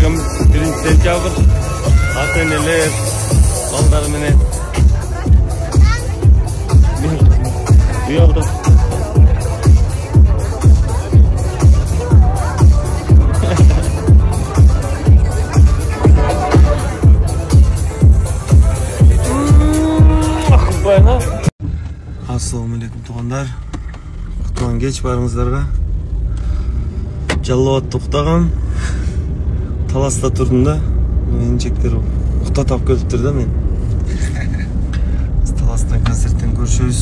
ekamiz 1-sentyabr ата-энелер балдары менен уялды. Assalamualaikum туғандар. Құтылған кеш барыңыздарға. Жалауат тоқтаған. Таласта тұрдым да. Енчектер ұқтатап келіп тұр да мен. Біз Таластан концерттен көршіміз.